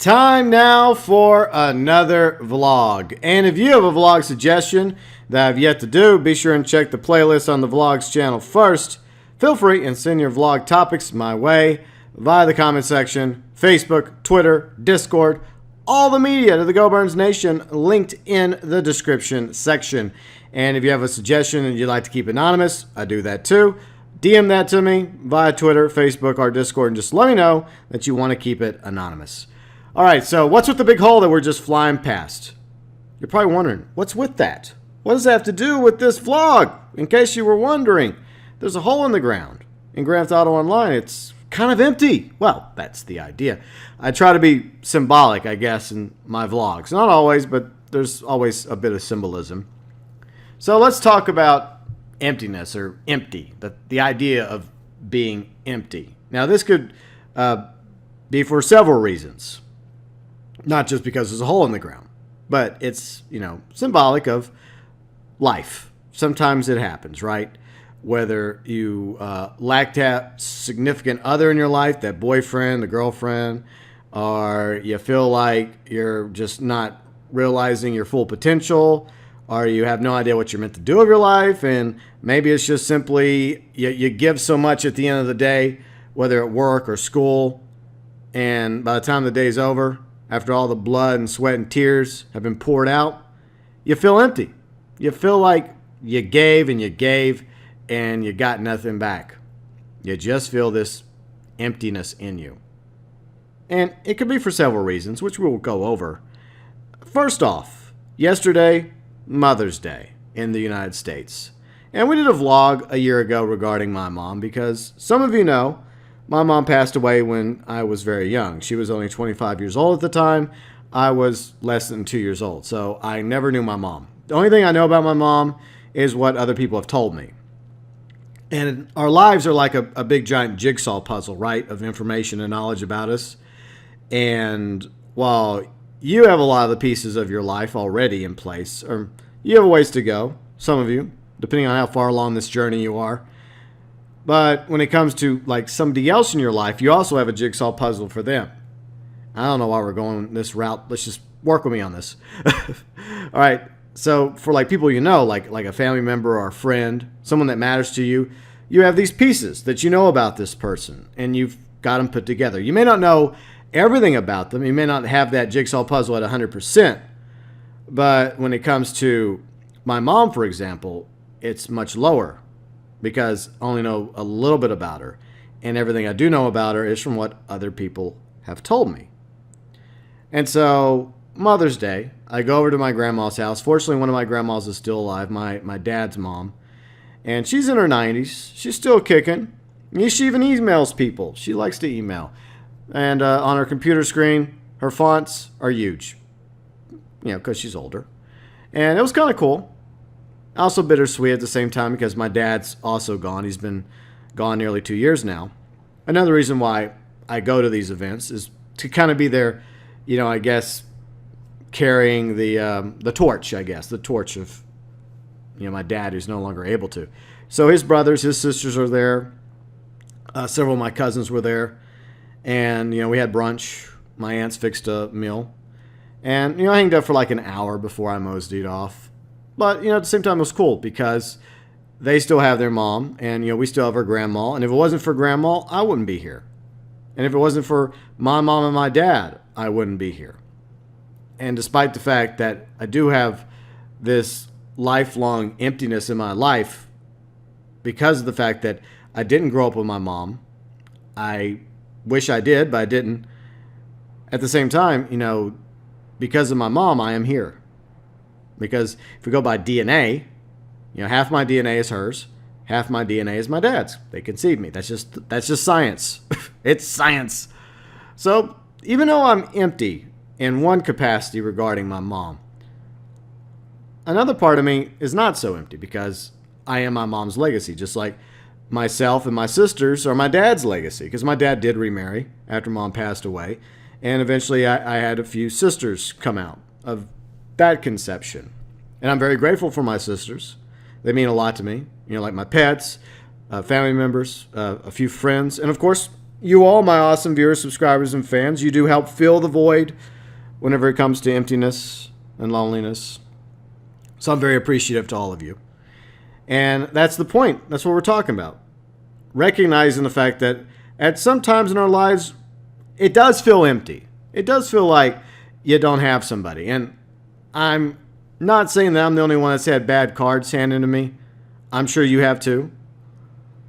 Time now for another vlog. And if you have a vlog suggestion that I've yet to do, be sure and check the playlist on the vlogs channel first. Feel free and send your vlog topics my way via the comment section, Facebook, Twitter, Discord, all the media to the Go Burns Nation linked in the description section. And if you have a suggestion and you'd like to keep anonymous, I do that too. DM that to me via Twitter, Facebook, or Discord, and just let me know that you want to keep it anonymous. All right, so what's with the big hole that we're just flying past? You're probably wondering, what's with that? What does that have to do with this vlog? In case you were wondering, there's a hole in the ground. In Grand Theft Auto Online, it's kind of empty. Well, that's the idea. I try to be symbolic, I guess, in my vlogs. Not always, but there's always a bit of symbolism. So let's talk about emptiness, or empty, the idea of being empty. Now, this could be for several reasons. Not just because there's a hole in the ground, but it's, symbolic of life. Sometimes it happens, right? Whether you lack that significant other in your life, that boyfriend, the girlfriend, or you feel like you're just not realizing your full potential, or you have no idea what you're meant to do with your life, and maybe it's just simply you give so much at the end of the day, whether at work or school, and by the time the day's over, after all the blood and sweat and tears have been poured out, you feel empty. You feel like you gave and you got nothing back. You just feel this emptiness in you. And it could be for several reasons, which we'll go over. First off, yesterday, Mother's Day in the United States. And we did a vlog a year ago regarding my mom because some of you know, my mom passed away when I was very young. She was only 25 years old at the time. I was less than 2 years old, so I never knew my mom. The only thing I know about my mom is what other people have told me. And our lives are like a big giant jigsaw puzzle, right, of information and knowledge about us. And while you have a lot of the pieces of your life already in place, or you have a ways to go, some of you, depending on how far along this journey you are. But when it comes to like somebody else in your life, you also have a jigsaw puzzle for them. I don't know why we're going this route. Let's just work with me on this. All right. So for like people you know, like a family member or a friend, someone that matters to you, you have these pieces that you know about this person and you've got them put together. You may not know everything about them. You may not have that jigsaw puzzle at 100%. But when it comes to my mom, for example, it's much lower because I only know a little bit about her. And everything I do know about her is from what other people have told me. And so Mother's Day, I go over to my grandma's house. Fortunately, one of my grandmas is still alive, my dad's mom. And she's in her 90s. She's still kicking. She even emails people. She likes to email. And on her computer screen, her fonts are huge. Because she's older. And it was kind of cool. Also bittersweet at the same time because my dad's also gone. He's been gone nearly 2 years now. Another reason why I go to these events is to kind of be there, I guess, carrying the torch, the torch of, my dad who's no longer able to. So his brothers, his sisters are there. Several of my cousins were there. And, we had brunch. My aunts fixed a meal. And, I hanged out for like an hour before I moseyed off. But, at the same time, it was cool because they still have their mom. And, we still have her grandma. And if it wasn't for grandma, I wouldn't be here. And if it wasn't for my mom and my dad, I wouldn't be here. And despite the fact that I do have this lifelong emptiness in my life because of the fact that I didn't grow up with my mom, I wish I did, but I didn't. At the same time, because of my mom, I am here. Because if we go by DNA, half my DNA is hers, half my DNA is my dad's. They conceived me. That's just science. It's science. So even though I'm empty in one capacity regarding my mom, another part of me is not so empty because I am my mom's legacy, just like myself and my sisters are my dad's legacy because my dad did remarry after mom passed away. And eventually I had a few sisters come out of that conception. And I'm very grateful for my sisters. They mean a lot to me. Like my pets, family members, a few friends, and of course, you all, my awesome viewers, subscribers, and fans, you do help fill the void whenever it comes to emptiness and loneliness. So I'm very appreciative to all of you. And that's the point. That's what we're talking about. Recognizing the fact that at some times in our lives, it does feel empty. It does feel like you don't have somebody. And I'm not saying that I'm the only one that's had bad cards handed to me. I'm sure you have too.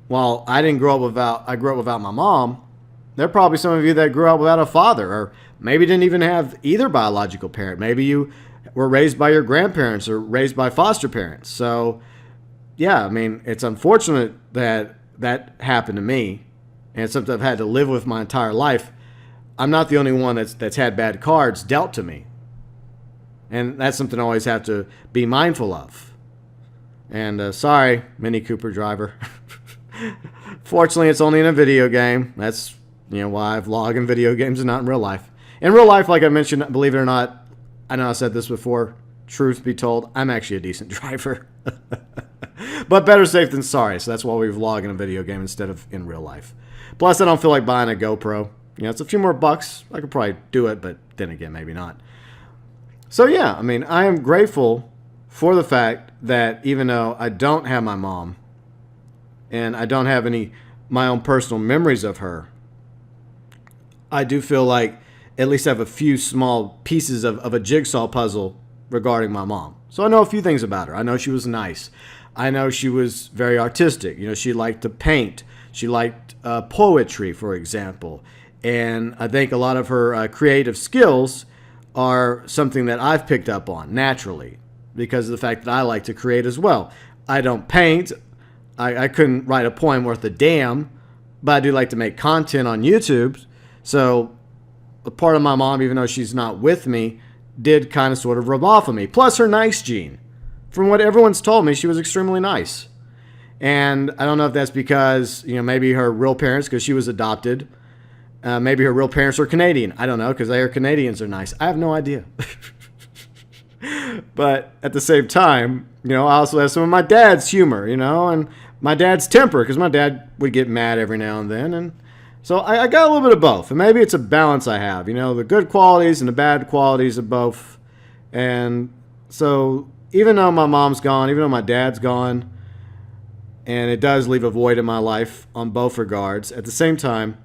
While I grew up without my mom, there are probably some of you that grew up without a father, or maybe didn't even have either biological parent. Maybe you were raised by your grandparents or raised by foster parents. So, yeah, I mean, it's unfortunate that that happened to me, and it's something I've had to live with my entire life. I'm not the only one that's had bad cards dealt to me. And that's something I always have to be mindful of. And sorry, Mini Cooper driver. Fortunately, it's only in a video game. That's why I vlog in video games and not in real life. In real life, like I mentioned, believe it or not, I know I said this before, truth be told, I'm actually a decent driver. But better safe than sorry, so that's why we vlog in a video game instead of in real life. Plus, I don't feel like buying a GoPro. It's a few more bucks. I could probably do it, but then again, maybe not. So yeah, I mean, I am grateful for the fact that even though I don't have my mom, and I don't have my own personal memories of her, I do feel like at least I have a few small pieces of a jigsaw puzzle regarding my mom. So I know a few things about her. I know she was nice. I know she was very artistic. She liked to paint. She liked poetry, for example. And I think a lot of her creative skills are something that I've picked up on naturally because of the fact that I like to create as well. I don't paint. I couldn't write a poem worth a damn, but I do like to make content on YouTube. So a part of my mom, even though she's not with me, did kind of sort of rub off on me. Plus her nice gene. From what everyone's told me, she was extremely nice. And I don't know if that's because, maybe her real parents, because she was adopted. Maybe her real parents are Canadian. I don't know, because I hear Canadians are nice. I have no idea. But at the same time, I also have some of my dad's humor, and my dad's temper, because my dad would get mad every now and then. And so I got a little bit of both. And maybe it's a balance I have, the good qualities and the bad qualities of both. And so even though my mom's gone, even though my dad's gone, and it does leave a void in my life on both regards, at the same time,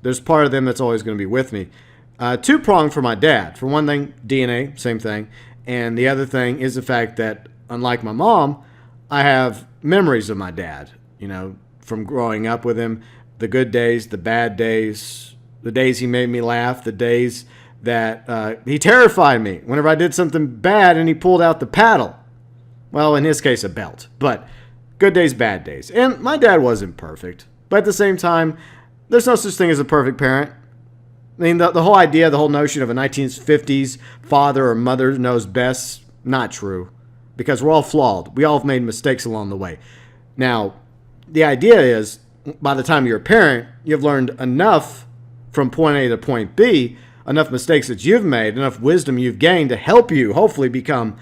there's part of them that's always going to be with me. Two-pronged for my dad. For one thing, DNA, same thing. And the other thing is the fact that, unlike my mom, I have memories of my dad, from growing up with him, the good days, the bad days, the days he made me laugh, the days that he terrified me whenever I did something bad and he pulled out the paddle. Well, in his case, a belt. But good days, bad days. And my dad wasn't perfect. But at the same time, there's no such thing as a perfect parent. I mean, the whole idea, the whole notion of a 1950s father or mother knows best, not true. Because we're all flawed. We all have made mistakes along the way. Now, the idea is, by the time you're a parent, you've learned enough from point A to point B, enough mistakes that you've made, enough wisdom you've gained to help you hopefully become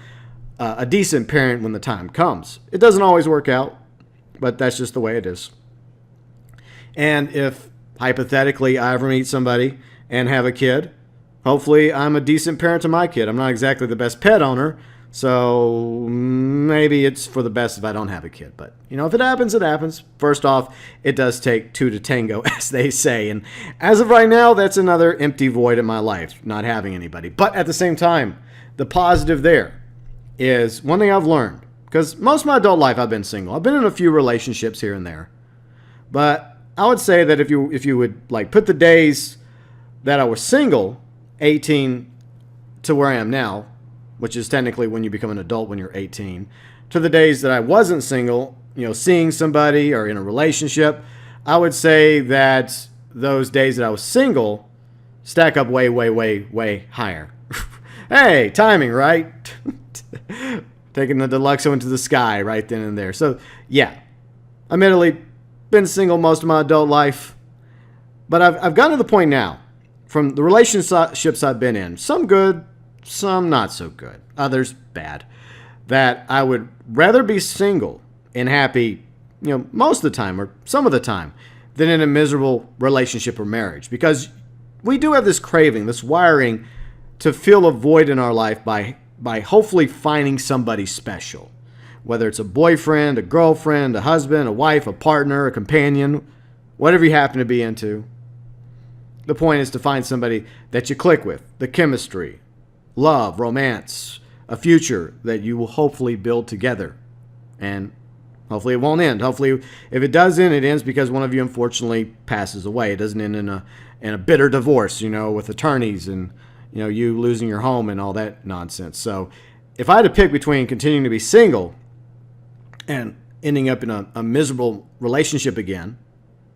a decent parent when the time comes. It doesn't always work out, but that's just the way it is. And if, hypothetically, I ever meet somebody and have a kid, hopefully I'm a decent parent to my kid. I'm not exactly the best pet owner, so maybe it's for the best if I don't have a kid. But, if it happens, it happens. First off, it does take two to tango, as they say. And as of right now, that's another empty void in my life, not having anybody. But at the same time, the positive there is one thing I've learned. Because most of my adult life, I've been single. I've been in a few relationships here and there. But I would say that if you would put the days that I was single, 18 to where I am now, which is technically when you become an adult when you're 18, to the days that I wasn't single, seeing somebody or in a relationship, I would say that those days that I was single stack up way, way, way, way higher. Hey, timing, right? Taking the Deluxo into the sky right then and there. So, yeah, admittedly, been single most of my adult life, but I've gotten to the point now, from the relationships I've been in, some good, some not so good, others bad, that I would rather be single and happy, most of the time or some of the time, than in a miserable relationship or marriage. Because we do have this craving, this wiring to fill a void in our life by hopefully finding somebody special. Whether it's a boyfriend, a girlfriend, a husband, a wife, a partner, a companion, whatever you happen to be into. The point is to find somebody that you click with, the chemistry, love, romance, a future that you will hopefully build together. And hopefully it won't end. Hopefully, if it does end, it ends because one of you unfortunately passes away. It doesn't end in a bitter divorce, with attorneys and you losing your home and all that nonsense. So if I had to pick between continuing to be single and ending up in a miserable relationship again,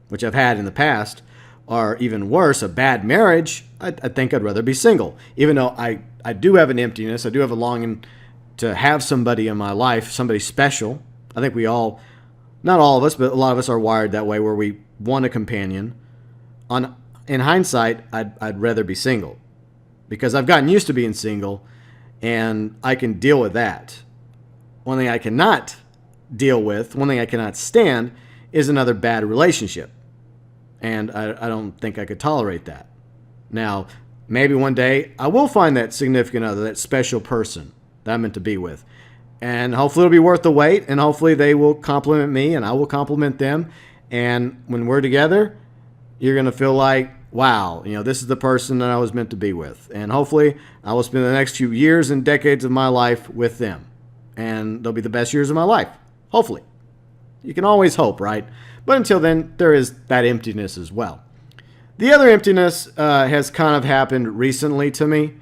which I've had in the past, or even worse, a bad marriage, I think I'd rather be single. Even though I do have an emptiness, I do have a longing to have somebody in my life, somebody special. I think we all, not all of us, but a lot of us are wired that way, where we want a companion. In hindsight, I'd rather be single, because I've gotten used to being single, and I can deal with that. One thing I cannot deal with, one thing I cannot stand, is another bad relationship. And I don't think I could tolerate that. Now, maybe one day I will find that significant other, that special person that I'm meant to be with. And hopefully it'll be worth the wait, and hopefully they will compliment me and I will compliment them. And when we're together, you're going to feel like, wow, this is the person that I was meant to be with. And hopefully I will spend the next few years and decades of my life with them. And they'll be the best years of my life. Hopefully. You can always hope, right? But until then, there is that emptiness as well. The other emptiness has kind of happened recently to me,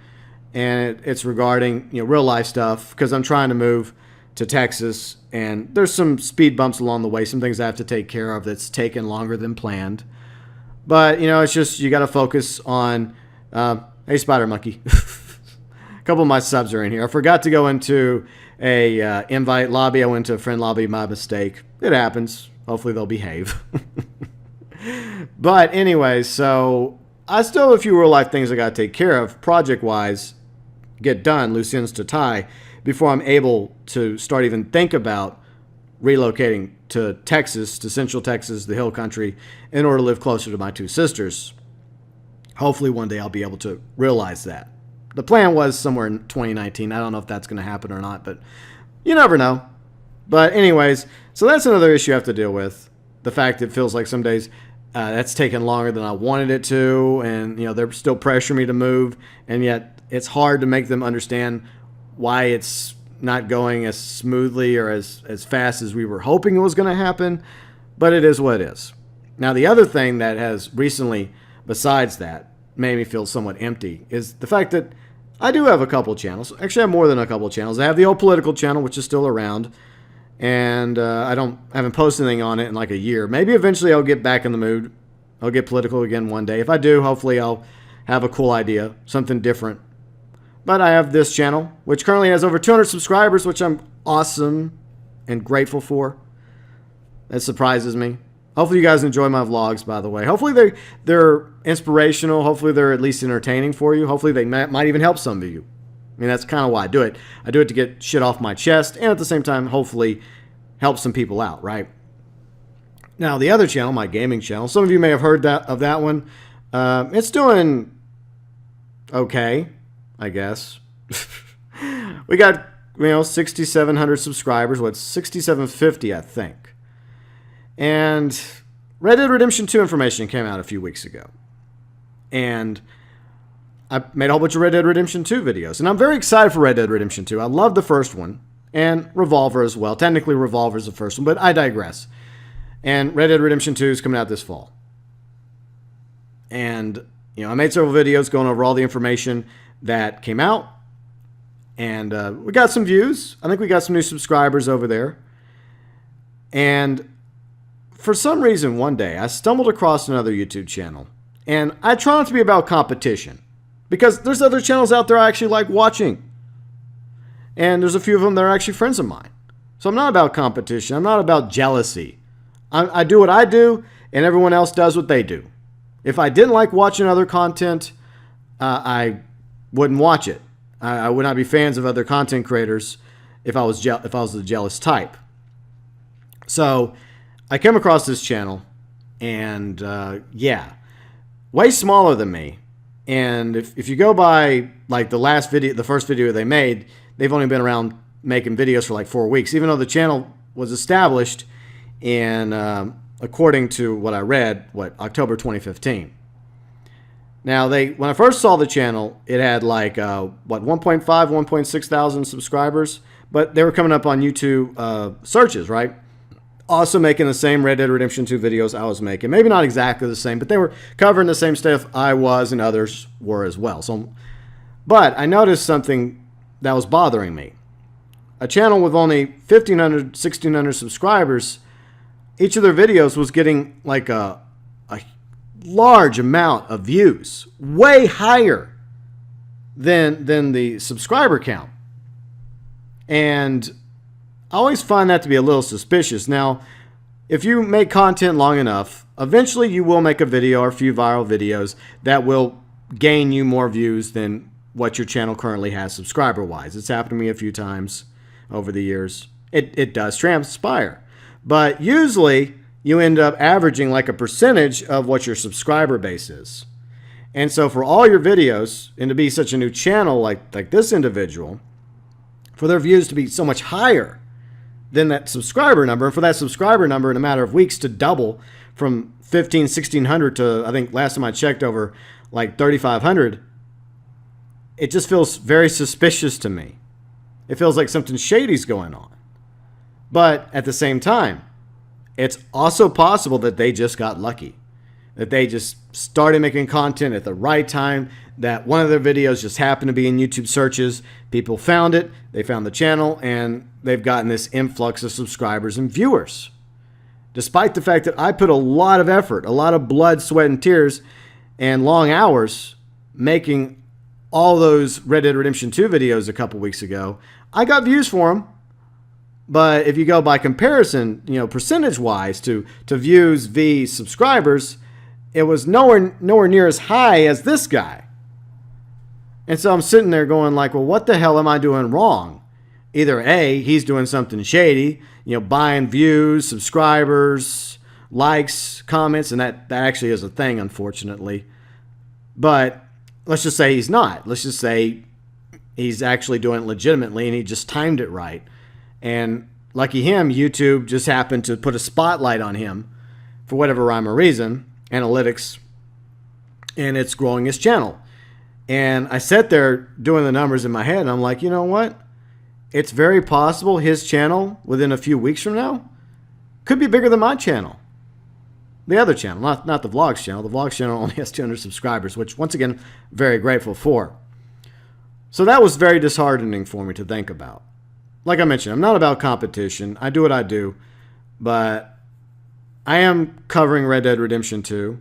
and it's regarding real life stuff, because I'm trying to move to Texas, and there's some speed bumps along the way, some things I have to take care of that's taken longer than planned. But it's just you got to focus on. Hey, Spider Monkey, a couple of my subs are in here. I forgot to go into a invite lobby. I went to a friend lobby, my mistake. It happens. Hopefully they'll behave. But anyway, so I still have a few real life things I got to take care of, project-wise, get done, loose ends to tie, before I'm able to start even think about relocating to Texas, to Central Texas, the hill country, in order to live closer to my two sisters. Hopefully one day I'll be able to realize that. The plan was somewhere in 2019. I don't know if that's going to happen or not, but you never know. But anyways, so that's another issue I have to deal with. The fact that it feels like some days that's taken longer than I wanted it to, and they're still pressuring me to move, and yet it's hard to make them understand why it's not going as smoothly or as fast as we were hoping it was going to happen, but it is what it is. Now, the other thing that has recently, besides that, made me feel somewhat empty is the fact that I do have a couple channels. Actually, I have more than a couple channels. I have the old political channel, which is still around, and I haven't posted anything on it in like a year. Maybe eventually I'll get back in the mood. I'll get political again one day. If I do, hopefully I'll have a cool idea, something different. But I have this channel, which currently has over 200 subscribers, which I'm awesome and grateful for. That surprises me. Hopefully you guys enjoy my vlogs, by the way. Hopefully they're inspirational. Hopefully they're at least entertaining for you. Hopefully they might even help some of you. I mean, that's kind of why I do it. I do it to get shit off my chest, and at the same time, hopefully help some people out, right? Now, the other channel, my gaming channel, some of you may have heard of that one. It's doing okay, I guess. We got, 6,700 subscribers. 6,750, I think. And Red Dead Redemption 2 information came out a few weeks ago. And I made a whole bunch of Red Dead Redemption 2 videos. And I'm very excited for Red Dead Redemption 2. I love the first one. And Revolver as well. Technically, Revolver is the first one, but I digress. And Red Dead Redemption 2 is coming out this fall. And, I made several videos going over all the information that came out. And we got some views. I think we got some new subscribers over there. And for some reason, one day, I stumbled across another YouTube channel. And I try not to be about competition, because there's other channels out there I actually like watching. And there's a few of them that are actually friends of mine. So I'm not about competition. I'm not about jealousy. I do what I do, and everyone else does what they do. If I didn't like watching other content, I wouldn't watch it. I would not be fans of other content creators if I was the jealous type. So I came across this channel, And yeah, way smaller than me. And if you go by like the first video they made, they've only been around making videos for like 4 weeks, even though the channel was established in, according to what I read, October 2015. Now, when I first saw the channel, it had like, 1.5, 1.6 thousand subscribers, but they were coming up on YouTube searches, right? Also making the same Red Dead Redemption 2 videos I was making. Maybe not exactly the same, but they were covering the same stuff I was and others were as well. But I noticed something that was bothering me. A channel with only 1,500, 1,600 subscribers, each of their videos was getting like a large amount of views, way higher than the subscriber count. And I always find that to be a little suspicious. Now, if you make content long enough, eventually you will make a video or a few viral videos that will gain you more views than what your channel currently has subscriber-wise. It's happened to me a few times over the years. It does transpire. But usually you end up averaging like a percentage of what your subscriber base is. And so for all your videos, and to be such a new channel like this individual, for their views to be so much higher than that subscriber number, and for that subscriber number in a matter of weeks to double from 1,500, 1,600 to, I think last time I checked, over like 3,500, it just feels very suspicious to me. It feels like something shady's going on. But at the same time, it's also possible that they just got lucky, that they just started making content at the right time, that one of their videos just happened to be in YouTube searches. People found it, they found the channel, and they've gotten this influx of subscribers and viewers. Despite the fact that I put a lot of effort, a lot of blood, sweat, and tears, and long hours making all those Red Dead Redemption 2 videos a couple weeks ago, I got views for them. But if you go by comparison, percentage-wise to views v subscribers, it was nowhere near as high as this guy. And so I'm sitting there going like, well, what the hell am I doing wrong? Either A, he's doing something shady, buying views, subscribers, likes, comments, and that actually is a thing, unfortunately. But let's just say he's not. Let's just say he's actually doing it legitimately and he just timed it right. And lucky him, YouTube just happened to put a spotlight on him for whatever rhyme or reason, analytics, and it's growing his channel. And I sat there doing the numbers in my head, and I'm like, you know what? It's very possible his channel, within a few weeks from now, could be bigger than my channel. The other channel, not the Vlogs channel. The Vlogs channel only has 200 subscribers, which, once again, very grateful for. So that was very disheartening for me to think about. Like I mentioned, I'm not about competition. I do what I do, but I am covering Red Dead Redemption 2,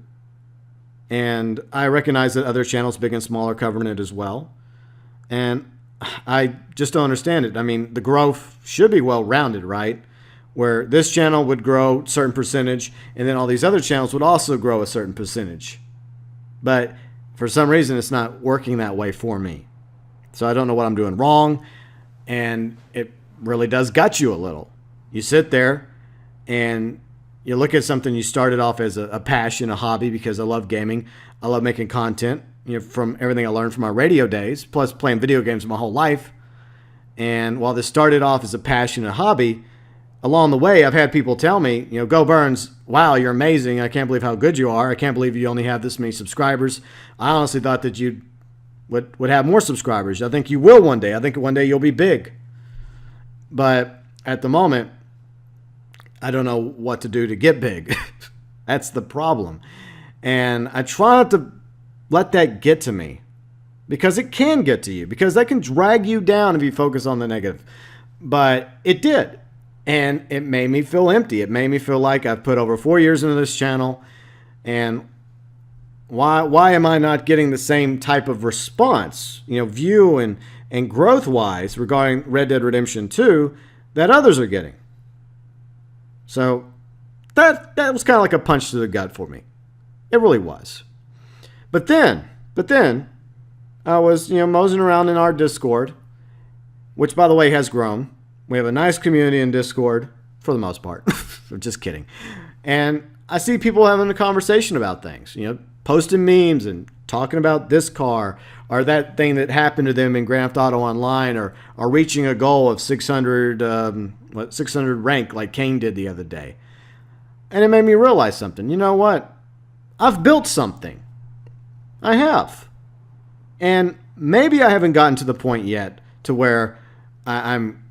and I recognize that other channels, big and small, are covering it as well. And I just don't understand it. I mean, the growth should be well-rounded, right? Where this channel would grow a certain percentage, and then all these other channels would also grow a certain percentage. But for some reason, it's not working that way for me. So I don't know what I'm doing wrong. And it really does gut you a little. You sit there and you look at something you started off as a passion, a hobby, because I love gaming. I love making content, from everything I learned from my radio days, plus playing video games my whole life. And while this started off as a passion, a hobby, along the way, I've had people tell me, Go Burns, wow, you're amazing. I can't believe how good you are. I can't believe you only have this many subscribers. I honestly thought that you would have more subscribers. I think you will one day. I think one day you'll be big. But at the moment, I don't know what to do to get big. That's the problem. And I try not to let that get to me, because it can get to you, because that can drag you down if you focus on the negative. But it did. And it made me feel empty. It made me feel like I've put over 4 years into this channel, and why am I not getting the same type of response, view and growth-wise regarding Red Dead Redemption 2 that others are getting? So that was kind of like a punch to the gut for me. It really was. But then I was, moseying around in our Discord, which, by the way, has grown. We have a nice community in Discord, for the most part. I'm just kidding. And I see people having a conversation about things, posting memes and talking about this car or that thing that happened to them in Grand Theft Auto Online, or reaching a goal of 600 rank like Kane did the other day. And it made me realize something. You know what? I've built something. I have. And maybe I haven't gotten to the point yet to where I'm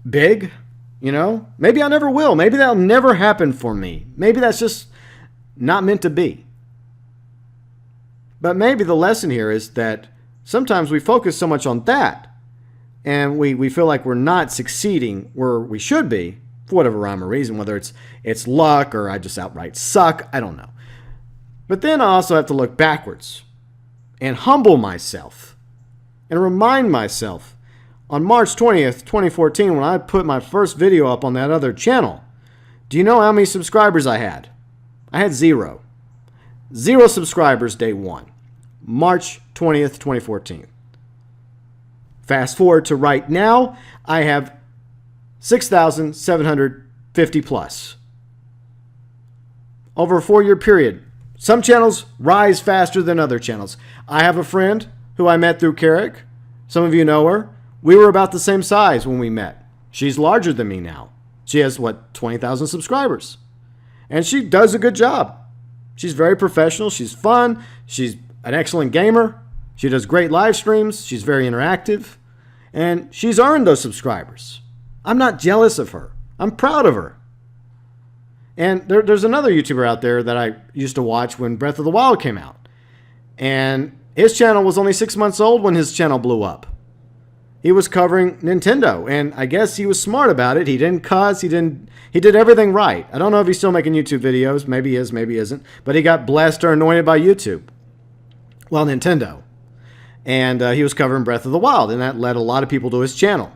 big, Maybe I never will. Maybe that'll never happen for me. Maybe that's just not meant to be. But maybe the lesson here is that sometimes we focus so much on that, and we feel like we're not succeeding where we should be for whatever rhyme or reason, whether it's luck or I just outright suck, I don't know. But then I also have to look backwards and humble myself and remind myself on March 20th, 2014, when I put my first video up on that other channel, do you know how many subscribers I had? I had 0. 0 subscribers day one. March 20th, 2014. Fast forward to right now, I have 6,750 plus. Over a 4-year period. Some channels rise faster than other channels. I have a friend who I met through Carrick. Some of you know her. We were about the same size when we met. She's larger than me now. She has, 20,000 subscribers. And she does a good job. She's very professional. She's fun. She's an excellent gamer. She does great live streams. She's very interactive. And she's earned those subscribers. I'm not jealous of her. I'm proud of her. And there's another YouTuber out there that I used to watch when Breath of the Wild came out. And his channel was only 6 months old when his channel blew up. He was covering Nintendo, and I guess he was smart about it. He didn't cuss. He did everything right. I don't know if he's still making YouTube videos. Maybe he is, maybe he isn't. But he got blessed or anointed by YouTube. Well, Nintendo. And he was covering Breath of the Wild, and that led a lot of people to his channel.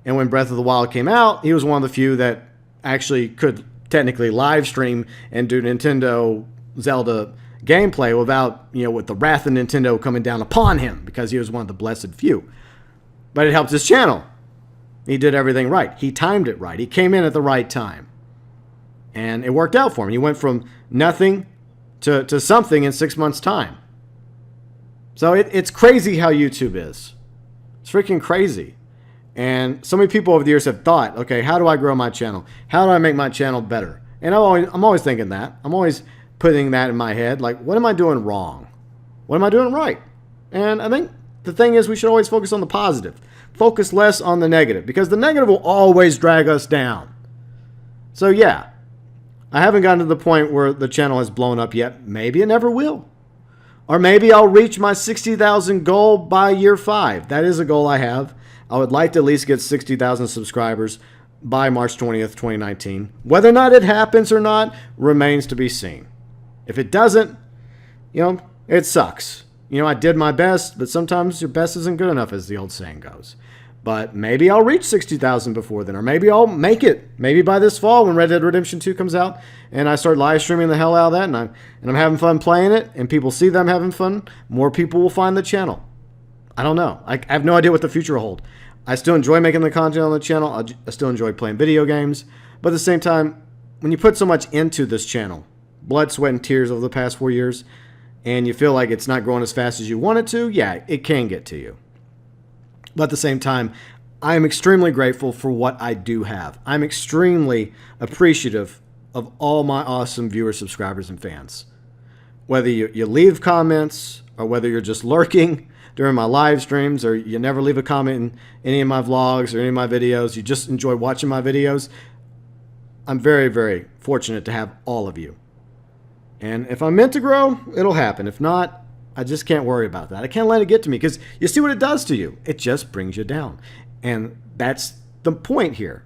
And when Breath of the Wild came out, he was one of the few that actually could technically live stream and do Nintendo Zelda gameplay without, with the wrath of Nintendo coming down upon him, because he was one of the blessed few. But it helped his channel. He did everything right. He timed it right. He came in at the right time. And it worked out for him. He went from nothing to something in 6 months' time. So it's crazy how YouTube is. It's freaking crazy. And so many people over the years have thought, okay, how do I grow my channel? How do I make my channel better? And I'm always thinking that. I'm always putting that in my head. Like, what am I doing wrong? What am I doing right? And I think the thing is, we should always focus on the positive. Focus less on the negative, because the negative will always drag us down. So yeah, I haven't gotten to the point where the channel has blown up yet. Maybe it never will. Or maybe I'll reach my 60,000 goal by year 5. That is a goal I have. I would like to at least get 60,000 subscribers by March 20th, 2019. Whether or not it happens or not remains to be seen. If it doesn't, it sucks. I did my best, but sometimes your best isn't good enough, as the old saying goes. But maybe I'll reach 60,000 before then, or maybe I'll make it. Maybe by this fall when Red Dead Redemption 2 comes out and I start live streaming the hell out of that, and I'm having fun playing it, and people see them having fun, more people will find the channel. I don't know. I have no idea what the future will hold. I still enjoy making the content on the channel. I still enjoy playing video games. But at the same time, when you put so much into this channel, blood, sweat, and tears over the past 4 years, and you feel like it's not growing as fast as you want it to, yeah, it can get to you. But at the same time, I am extremely grateful for what I do have. I'm extremely appreciative of all my awesome viewers, subscribers, and fans. Whether you leave comments, or whether you're just lurking during my live streams, or you never leave a comment in any of my vlogs or any of my videos, you just enjoy watching my videos, I'm very, very fortunate to have all of you. And if I'm meant to grow, it'll happen. If not, I just can't worry about that. I can't let it get to me, because you see what it does to you. It just brings you down. And that's the point here.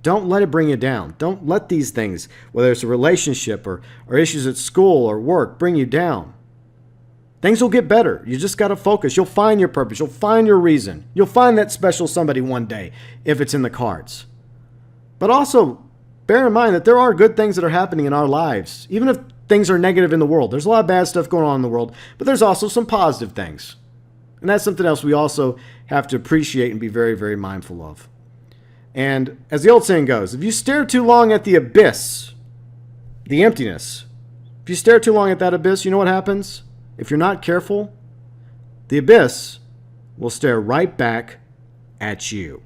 Don't let it bring you down. Don't let these things, whether it's a relationship or issues at school or work, bring you down. Things will get better. You just got to focus. You'll find your purpose. You'll find your reason. You'll find that special somebody one day if it's in the cards. But also, bear in mind that there are good things that are happening in our lives. Even if things are negative in the world. There's a lot of bad stuff going on in the world, but there's also some positive things. And that's something else we also have to appreciate and be very, very mindful of. And as the old saying goes, if you stare too long at the abyss, the emptiness. If you stare too long at that abyss, you know what happens? If you're not careful, the abyss will stare right back at you.